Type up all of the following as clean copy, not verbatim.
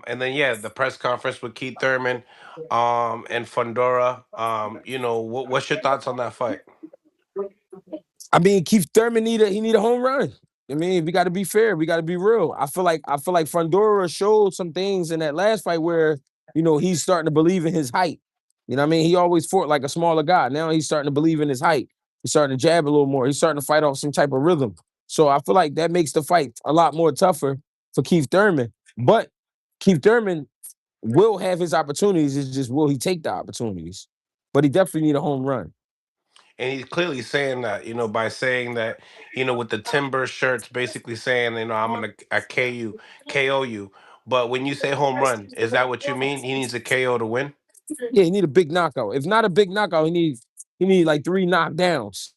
And then yeah, the press conference with Keith Thurman, and Fundora. What's your thoughts on that fight? I mean, Keith Thurman need a home run. I mean, we got to be fair. We got to be real. I feel like Fundora showed some things in that last fight where he's starting to believe in his height. You know what I mean? He always fought like a smaller guy. Now he's starting to believe in his height. He's starting to jab a little more. He's starting to fight off some type of rhythm. So I feel like that makes the fight a lot more tougher for Keith Thurman. But Keith Thurman will have his opportunities. It's just will he take the opportunities? But he definitely need a home run. And he's clearly saying that, by saying that, with the timber shirts, basically saying, I'm gonna KO you. But when you say home run, is that what you mean? He needs a KO to win, Yeah, he need a big knockout. If not a big knockout, he need like 3 knockdowns.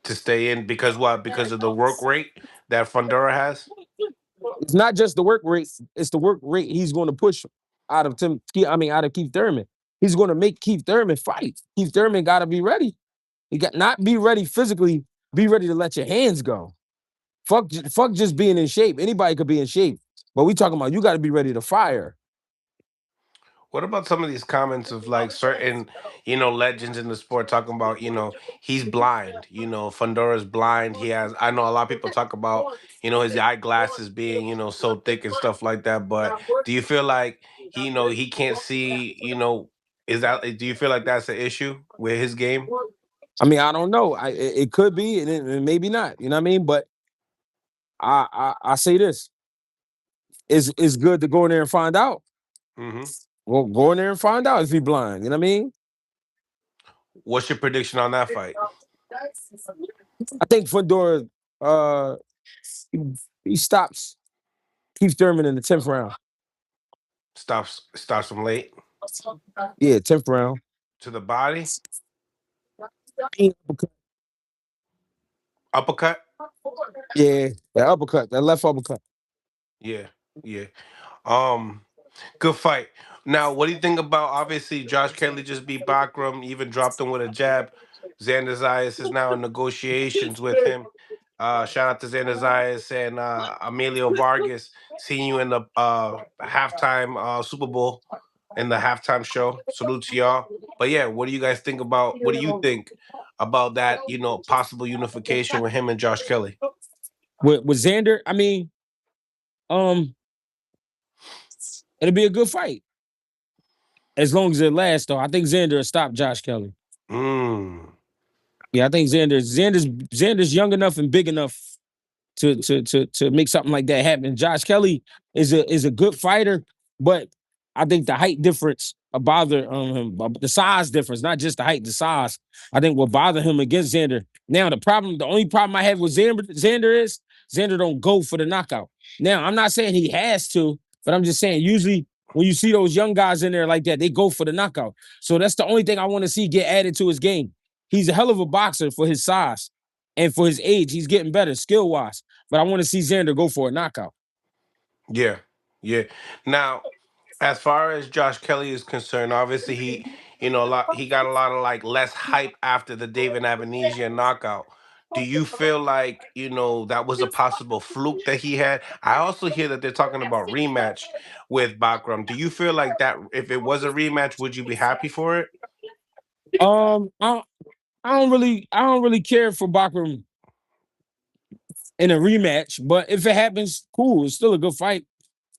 to stay in, because what? Because of the work rate that Fundora has. It's not just the work rate; it's the work rate he's going to push out of Tim. I mean, out of Keith Thurman. He's going to make Keith Thurman fight. Keith Thurman got to be ready. He got not be ready physically. Be ready to let your hands go. Fuck just being in shape. Anybody could be in shape, but we talking about you got to be ready to fire. What about some of these comments of like certain, legends in the sport talking about, he's blind, Fundora's blind. I know a lot of people talk about, his eyeglasses being, so thick and stuff like that. But do you feel like he can't see, do you feel like that's an issue with his game? I mean, I don't know. It could be, and maybe not. You know what I mean? But I say this: it's good to go in there and find out. Hmm. Well, go in there and find out if he blind. You know what I mean? What's your prediction on that fight? I think Fundora uh he, he stops Keith Thurman in the 10th round. Stops him late Yeah, 10th round. to the body, Yeah, uppercut. that uppercut, that left uppercut. Yeah, yeah. Um, Good fight. Now, what do you think about, obviously Josh Kelly just beat Bakram, even dropped him with a jab. Xander Zayas is now in negotiations with him. Shout out to Xander Zayas and Emilio Vargas. Seeing you in the halftime Super Bowl in the halftime show. Salute to y'all. But yeah, what do you think about that, possible unification with him and Josh Kelly? With Xander, I mean, um, it'll be a good fight as long as it lasts. Though I think Xander will stop Josh Kelly. Mm. Yeah, I think Xander's young enough and big enough to make something like that happen. Josh Kelly is a good fighter, but I think the height difference will bother him. The size difference, not just the height, the size. I think will bother him against Xander. Now the only problem I have with Xander is Xander don't go for the knockout. Now I'm not saying he has to, but I'm just saying usually when you see those young guys in there like that, they go for the knockout. So that's the only thing I want to see get added to his game. He's a hell of a boxer for his size and for his age. He's getting better skill wise. But I want to see Xander go for a knockout. Yeah, yeah. Now, as far as Josh Kelly is concerned, obviously he got a lot of like less hype after the David Avenesian knockout. Do you feel like, that was a possible fluke that he had? I also hear that they're talking about rematch with Bakram. Do you feel like that if it was a rematch, would you be happy for it? Um, I, I don't really care for Bakram in a rematch, but if it happens, cool. It's still a good fight.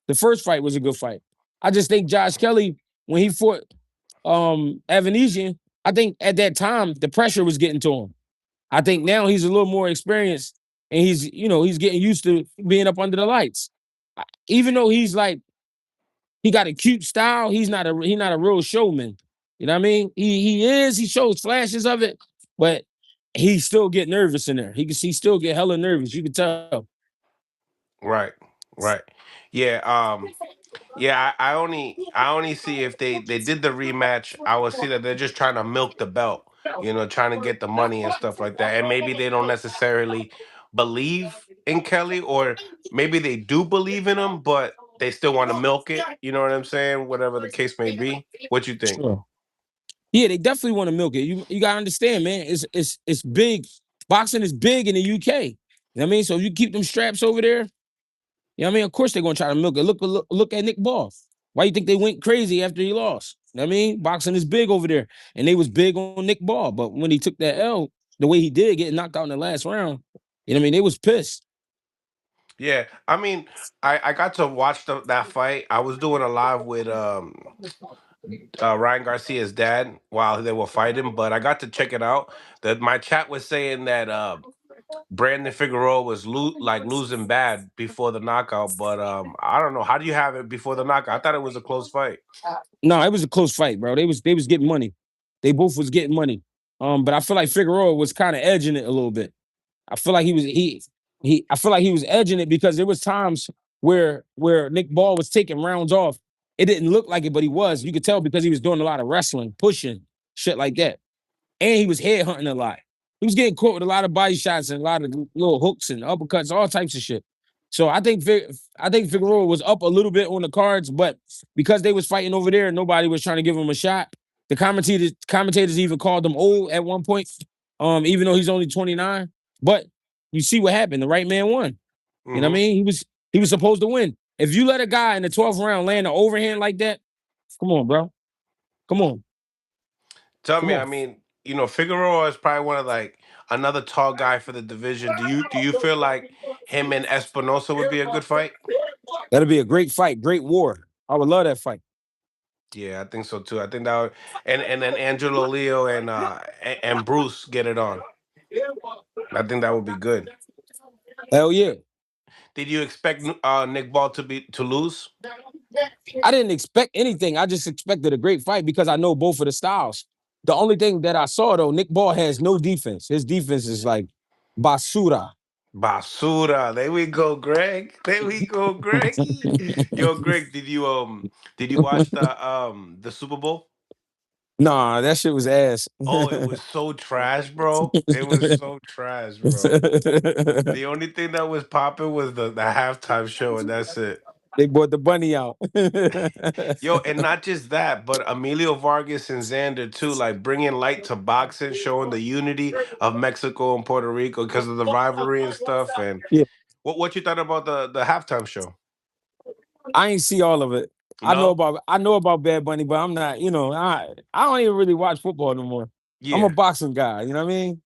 The first fight was a good fight. I just think Josh Kelly, when he fought Avanesian, I think at that time the pressure was getting to him. I think now he's a little more experienced and he's getting used to being up under the lights. Even though he's like he got a cute style, he's not a real showman. You know what I mean? He shows flashes of it, but he still get nervous in there. He still get hella nervous. You can tell. Right, right. Yeah, yeah, I only see if they did the rematch, I would see that they're just trying to milk the belt, trying to get the money and stuff like that. And maybe they don't necessarily believe in Kelly, or maybe they do believe in him, but they still want to milk it. You know what I'm saying? Whatever the case may be. What you think? Sure. Yeah, they definitely want to milk it. You gotta understand, man. It's big. Boxing is big in the UK. You know what I mean? So if you keep them straps over there, You know what I mean? Of course they're gonna try to milk it. Look at Nick Ball. Why you think they went crazy after he lost? You know what I mean? Boxing is big over there. And they was big on Nick Ball. But when he took that L, the way he did, getting knocked out in the last round, you know what I mean? They was pissed. Yeah, I mean, I got to watch that fight. I was doing a live with Ryan Garcia's dad while they were fighting, but I got to check it out. That my chat was saying that Brandon Figueroa was losing bad before the knockout, but I don't know. How do you have it before the knockout? I thought it was a close fight. No, it was a close fight, bro. They was getting money. They both was getting money. But I feel like Figueroa was kind of edging it a little bit. I feel like he I feel like he was edging it because there was times where Nick Ball was taking rounds off. It didn't look like it, but he was. You could tell because he was doing a lot of wrestling, pushing, shit like that. And he was head hunting a lot. He was getting caught with a lot of body shots and a lot of little hooks and uppercuts, all types of shit. So I think Figueroa was up a little bit on the cards, but because they was fighting over there and nobody was trying to give him a shot, the commentators even called him old at one point, even though he's only 29. But you see what happened. The right man won. You know what I Hmm. mean? He was supposed to win. If you let a guy in the 12th round land an overhand like that, come on, bro. Come on. Tell Come me, I on. mean, Figueroa is probably one of like another tall guy for the division. Do you feel like him and Espinosa would be a good fight? That'll be a great fight, great war. I would love that fight. Yeah, I think so too. I think that would, and then Angelo Leo and Bruce get it on. I think that would be good. Hell yeah. Did you expect Nick Ball to lose? I didn't expect anything. I just expected a great fight because I know both of the styles. The only thing that I saw though, Nick Ball has no defense. His defense is like basura. Basura. There we go, Greg. There we go, Greg. Yo, Greg, did you watch the Super Bowl? Nah, that shit was ass. Oh, it was so trash, bro. It was so trash, bro. The only thing that was popping was the halftime show, and that's it. They brought the bunny out. Yo, and not just that, but Emilio Vargas and Xander too, like bringing light to boxing, showing the unity of Mexico and Puerto Rico because of the rivalry and stuff. And Yeah, what you thought about the halftime show? I ain't see all of it. No, I know about Bad Bunny, but I'm not, I don't even really watch football no more. I'm a yeah, boxing guy, you know what I mean?